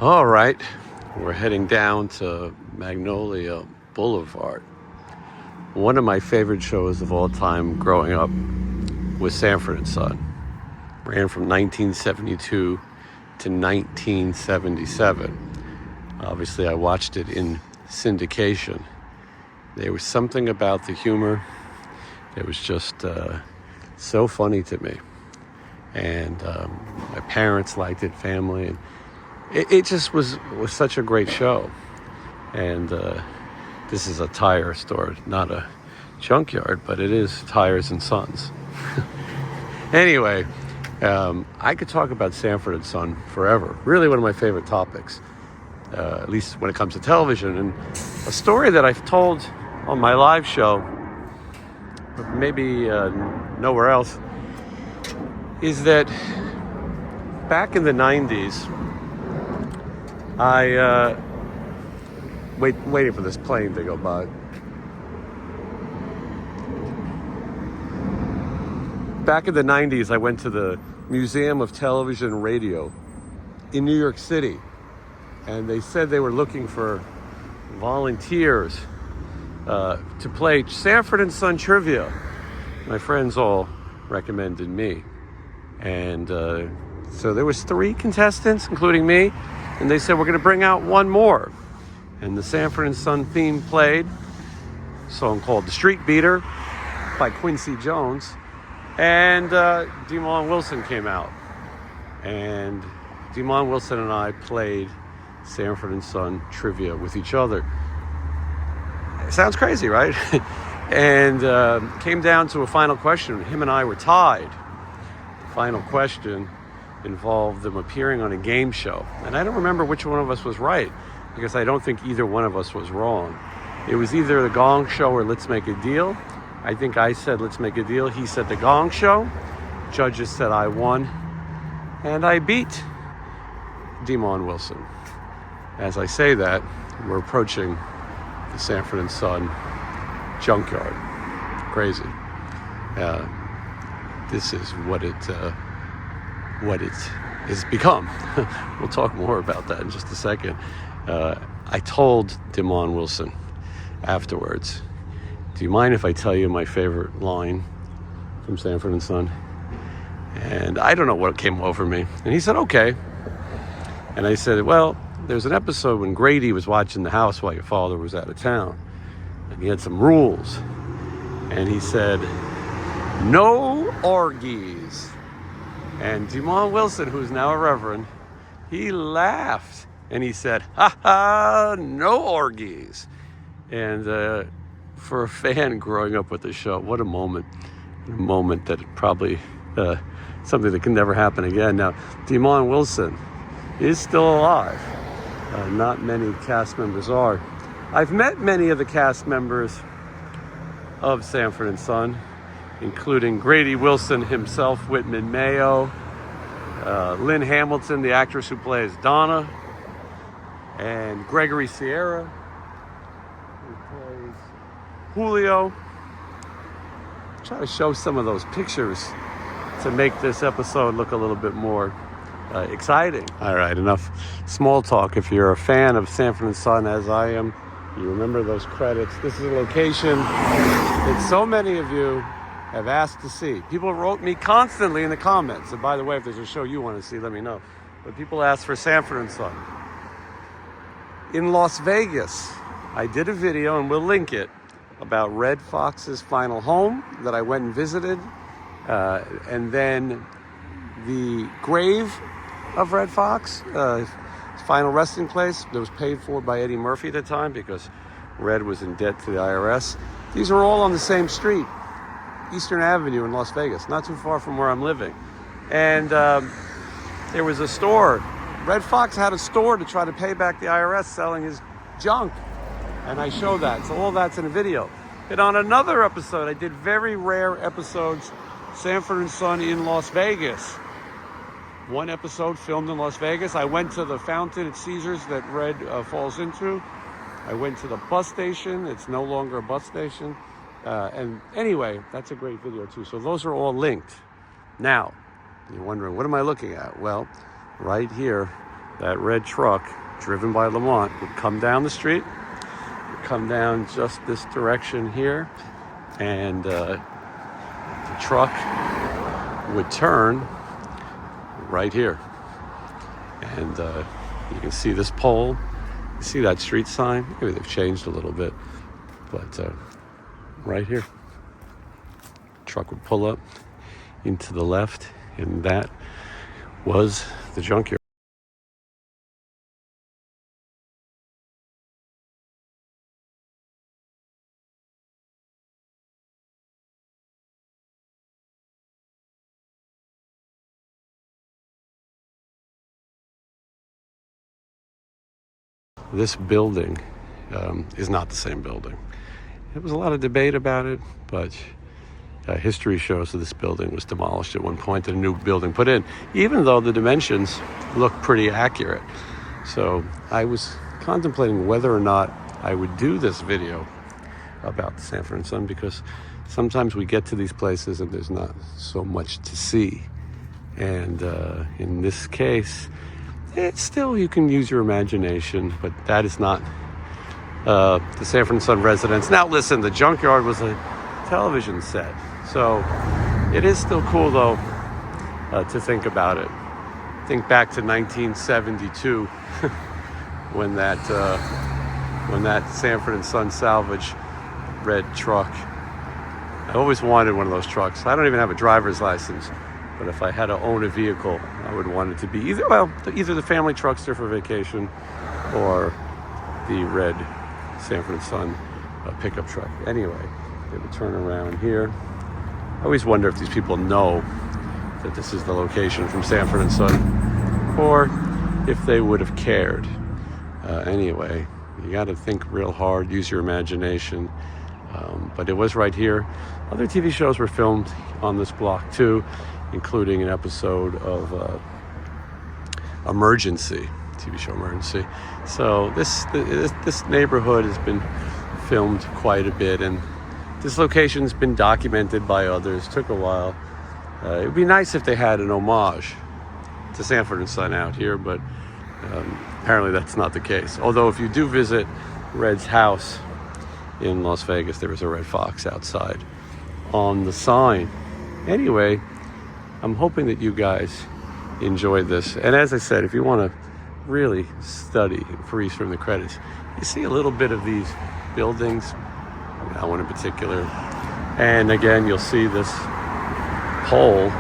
All right, we're heading down to Magnolia Boulevard. One of my favorite shows of all time growing up was Sanford and Son. Ran from 1972 to 1977. Obviously, I watched it in syndication. There was something about the humor that was just so funny to me. And my parents liked it, family, and it just was such a great show. And this is a tire store, not a junkyard, but it is Tires and Sons. Anyway, I could talk about Sanford and Son forever. Really one of my favorite topics, at least when it comes to television. And a story that I've told on my live show, but maybe nowhere else, is that back in the 90s, I waiting for this plane to go by. Back in the 90s, I went to the Museum of Television and Radio in New York City, and they said they were looking for volunteers to play Sanford and Son trivia. My friends all recommended me, and so there was 3 contestants, including me. And they said, we're going to bring out one more. And the Sanford and Son theme played, a song called The Street Beater by Quincy Jones. And Demond Wilson came out. And Demond Wilson and I played Sanford and Son trivia with each other. It sounds crazy, right? And came down to a final question. Him and I were tied. The final question involved them appearing on a game show. And I don't remember which one of us was right, because I don't think either one of us was wrong. It was either The Gong Show or Let's Make a Deal. I think I said Let's Make a Deal. He said The Gong Show. Judges said I won. And I beat Demond Wilson. As I say that, we're approaching the Sanford and Son Junkyard. Crazy. This is what it has become. We'll talk more about that in just a second. I told Demond Wilson afterwards, do you mind if I tell you my favorite line from Sanford and Son? And I don't know what came over me. And he said, okay. And I said, well, there's an episode when Grady was watching the house while your father was out of town. And he had some rules. And he said, no orgies. And Demond Wilson, who's now a reverend, he laughed and he said, ha ha, no orgies. And for a fan growing up with the show, what a moment. A moment that probably something that can never happen again. Now, Demond Wilson is still alive. Not many cast members are. I've met many of the cast members of Sanford and Son, including Grady Wilson himself, Whitman Mayo, Lynn Hamilton, the actress who plays Donna, and Gregory Sierra, who plays Julio. Try to show some of those pictures to make this episode look a little bit more exciting. All right, enough small talk. If you're a fan of Sanford and Son, as I am, you remember those credits. This is a location that so many of you have asked to see. People wrote me constantly in the comments. And by the way, if there's a show you want to see, let me know. But people asked for Sanford and Son. In Las Vegas, I did a video, and we'll link it, about Red Fox's final home that I went and visited. And then the grave of Red Foxx, his final resting place, that was paid for by Eddie Murphy at the time because Red was in debt to the IRS. These are all on the same street, Eastern Avenue in Las Vegas, not too far from where I'm living. And there was a store. Red Foxx had a store to try to pay back the IRS selling his junk. And I show that. So all that's in a video. And on another episode, I did very rare episodes, Sanford and Son in Las Vegas. One episode filmed in Las Vegas. I went to the fountain at Caesars that Red falls into. I went to the bus station. It's no longer a bus station. And anyway, that's a great video too. So those are all linked. Now, you're wondering, what am I looking at? Well, right here that red truck driven by Lamont would come down the street, would come down just this direction here, and the truck would turn right here. And you can see this pole, you see that street sign, maybe they've changed a little bit, but right here, truck would pull up into the left, and that was the junkyard. This building is not the same building. There was a lot of debate about it, but history shows that this building was demolished at one point and a new building put in, even though the dimensions look pretty accurate. So I was contemplating whether or not I would do this video about the Sanford and Son, because sometimes we get to these places and there's not so much to see. And in this case, it's still, you can use your imagination, but that is not the Sanford and Son residence. Now listen, the Junkyard was a television set, so it is still cool though to think about it. Think back to 1972 when that Sanford and Son salvage red truck. I always wanted one of those trucks. I don't even have a driver's license, but if I had to own a vehicle, I would want it to be either the family truckster for vacation or the red Sanford and Son pickup truck. Anyway, they would turn around here. I always wonder if these people know that this is the location from Sanford and Son, or if they would have cared. Anyway, you got to think real hard, use your imagination. But it was right here. Other TV shows were filmed on this block too, including an episode of Emergency, TV show Emergency. So this neighborhood has been filmed quite a bit, and this location's been documented by others. Took a while. It would be nice if they had an homage to Sanford and Son out here, but apparently that's not the case. Although if you do visit Red's house in Las Vegas, there was a red Foxx outside on the sign. Anyway, I'm hoping that you guys enjoyed this. And as I said, if you want to really study and freeze from the credits, you see a little bit of these buildings, that one in particular. And again, you'll see this pole.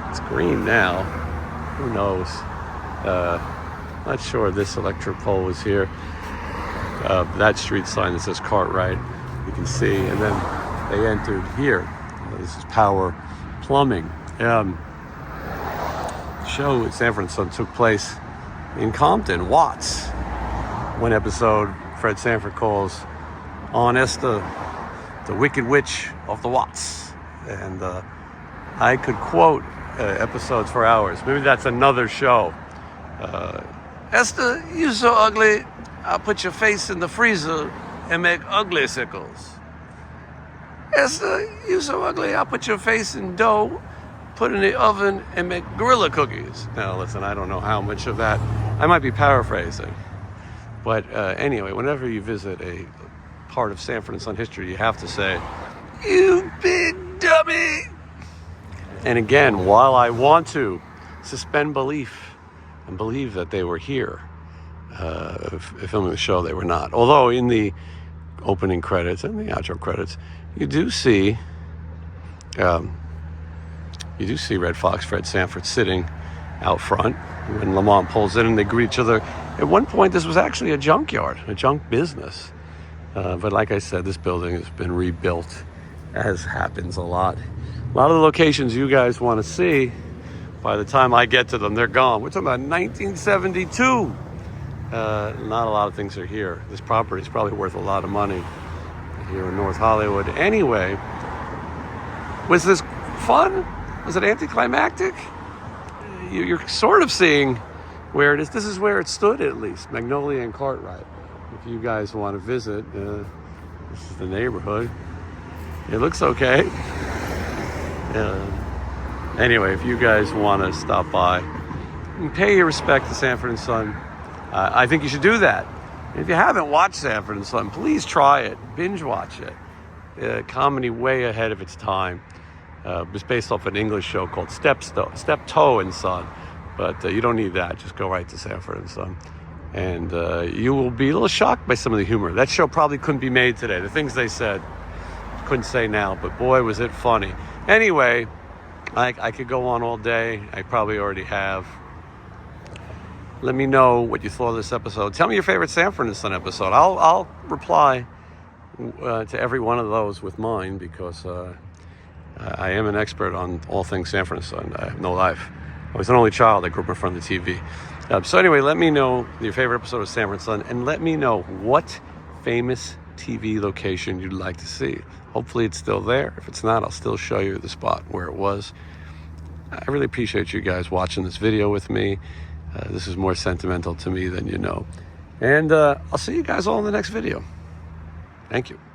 It's green now. Who knows? Not sure this electric pole was here. That street sign that says Cartwright, you can see. And then they entered here. This is Power Plumbing. Show at Sanford and Son took place in Compton, Watts. One episode, Fred Sanford calls Aunt Esther the Wicked Witch of the Watts. And I could quote episodes for hours. Maybe that's another show. Esther, you so ugly, I'll put your face in the freezer and make ugly sickles. Esther, you so ugly, I'll put your face in dough, put in the oven, and make gorilla cookies. Now, listen, I don't know how much of that. I might be paraphrasing. But anyway, whenever you visit a part of Sanford and Son history, you have to say, "You big dummy!" And again, while I want to suspend belief and believe that they were here filming the show, they were not. Although in the opening credits and the outro credits, you do see Red Foxx, Fred Sanford, sitting out front when Lamont pulls in and they greet each other. At one point, this was actually a junkyard, a junk business. But like I said, this building has been rebuilt, as happens a lot. A lot of the locations you guys want to see, by the time I get to them, they're gone. We're talking about 1972. Not a lot of things are here. This property is probably worth a lot of money here in North Hollywood. Anyway, was this fun? Was it anticlimactic? You're sort of seeing where it is. This is where it stood, at least, Magnolia and Cartwright. If you guys want to visit, this is the neighborhood. It looks okay. Anyway, if you guys want to stop by, pay your respect to Sanford and Son. I think you should do that. If you haven't watched Sanford and Son, please try it. Binge watch it. Comedy way ahead of its time. It was based off an English show called Steptoe and Son. But you don't need that. Just go right to Sanford and Son. And you will be a little shocked by some of the humor. That show probably couldn't be made today. The things they said, couldn't say now. But boy, was it funny. Anyway, I could go on all day. I probably already have. Let me know what you thought of this episode. Tell me your favorite Sanford and Son episode. I'll reply to every one of those with mine, because I am an expert on all things Sanford and Son. I have no life. I was an only child. I grew up in front of the TV. So anyway, let me know your favorite episode of Sanford and Son, and let me know what famous TV location you'd like to see. Hopefully it's still there. If it's not, I'll still show you the spot where it was. I really appreciate you guys watching this video with me. This is more sentimental to me than you know. And I'll see you guys all in the next video. Thank you.